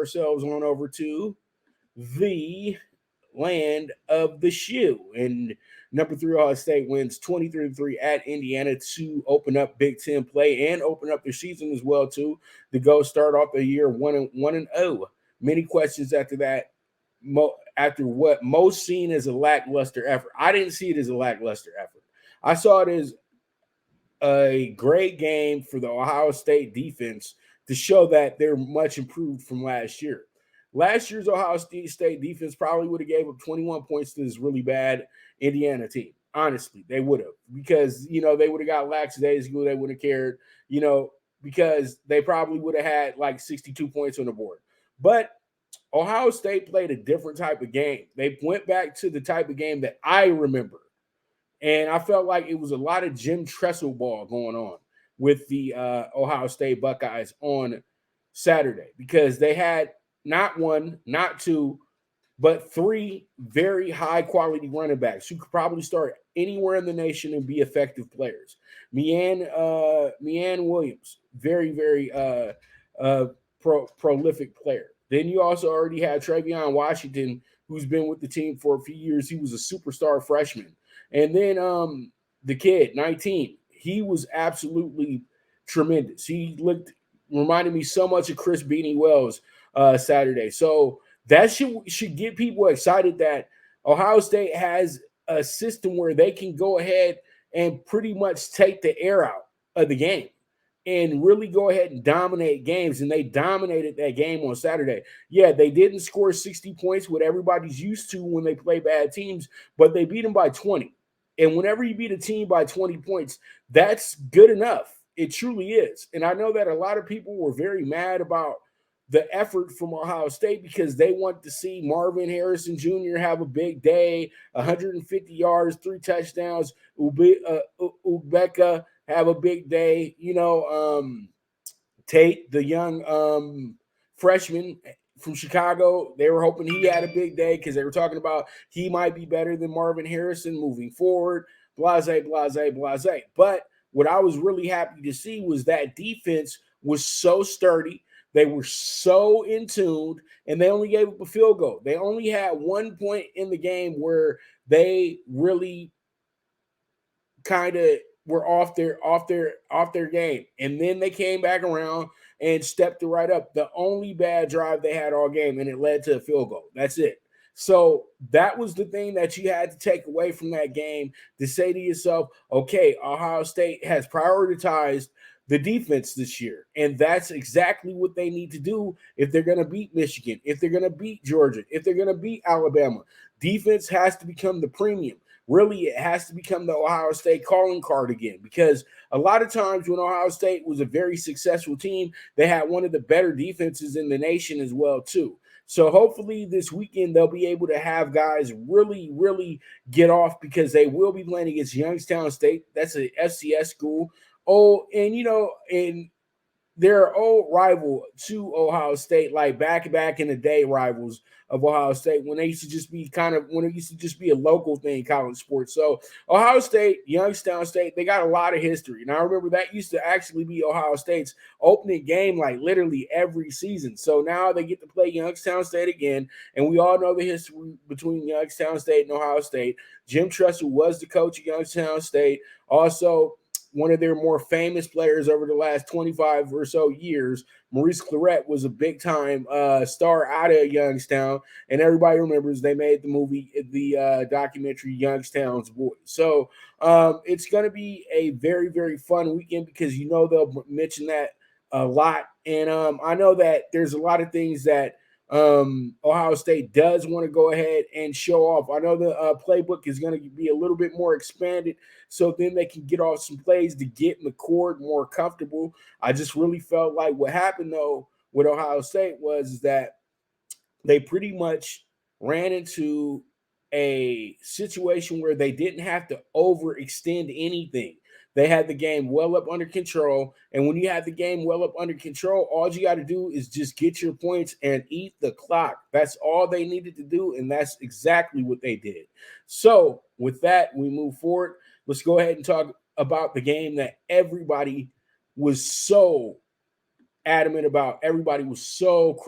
ourselves on over to the land of the shoe. And number three, Ohio State wins 23-3 at Indiana to open up Big Ten play and open up their season as well too. To go start off the year 1-0. Many questions after that. After what most seen as a lackluster effort, I didn't see it as a lackluster effort. I saw it as a great game for the Ohio State defense to show that they're much improved from last year. Last year's Ohio State defense probably would have gave up 21 points to this really bad Indiana team. Honestly, they would have, because they would have got lackadaisical. They wouldn't have cared, because they probably would have had like 62 points on the board. But Ohio State played a different type of game. They went back to the type of game that I remember. And I felt like it was a lot of Jim Tressel ball going on with the Ohio State Buckeyes on Saturday, because they had not one, not two, but three very high quality running backs who could probably start anywhere in the nation and be effective players. Mian Williams, very, very prolific player. Then you also already had Travion Washington, who's been with the team for a few years. He was a superstar freshman. And then the kid, 19, he was absolutely tremendous. He reminded me so much of Chris Beanie Wells Saturday. So that should get people excited that Ohio State has a system where they can go ahead and pretty much take the air out of the game and really go ahead and dominate games. And they dominated that game on Saturday. Yeah, they didn't score 60 points, what everybody's used to when they play bad teams, but they beat them by 20. And whenever you beat a team by 20 points, that's good enough. It truly is. And I know that a lot of people were very mad about the effort from Ohio State because they want to see Marvin Harrison Jr. have a big day, 150 yards, 3 touchdowns, Ubeka have a big day. Tate, the young freshman from Chicago, they were hoping he had a big day because they were talking about he might be better than Marvin Harrison moving forward, blase, blase, blase. But what I was really happy to see was that defense was so sturdy. They were so in tune, and they only gave up a field goal. They only had 1 point in the game where they really kind of were off their game. And then they came back around and stepped it right up. The only bad drive they had all game, and it led to a field goal. That's it. So that was the thing that you had to take away from that game, to say to yourself, okay, Ohio State has prioritized the defense this year. And that's exactly what they need to do if they're going to beat Michigan, if they're going to beat Georgia, if they're going to beat Alabama. Defense has to become the premium. Really, it has to become the Ohio State calling card again, because a lot of times when Ohio State was a very successful team, they had one of the better defenses in the nation as well, too. So hopefully this weekend they'll be able to have guys really, really get off, because they will be playing against Youngstown State. That's a FCS school. Oh, and and they're old rival to Ohio State, like back in the day rivals of Ohio State, when they used to just be when it used to just be a local thing, college sports. So Ohio State, Youngstown State, they got a lot of history. And I remember that used to actually be Ohio State's opening game, like literally every season. So now they get to play Youngstown State again. And we all know the history between Youngstown State and Ohio State. Jim Tressel was the coach of Youngstown State. Also, one of their more famous players over the last 25 or so years, Maurice Claret, was a big-time star out of Youngstown, and everybody remembers they made the movie, the documentary Youngstown's Boys. So it's going to be a very, very fun weekend, because they'll mention that a lot. And I know that there's a lot of things that Ohio State does want to go ahead and show off. I know the playbook is going to be a little bit more expanded, so then they can get off some plays to get in the court more comfortable. I just really felt like what happened, though, with Ohio State was that they pretty much ran into a situation where they didn't have to overextend anything. They had the game well up under control. And when you have the game well up under control, all you got to do is just get your points and eat the clock. That's all they needed to do, and that's exactly what they did. So with that, we move forward. Let's go ahead and talk about the game that everybody was so adamant about. Everybody was so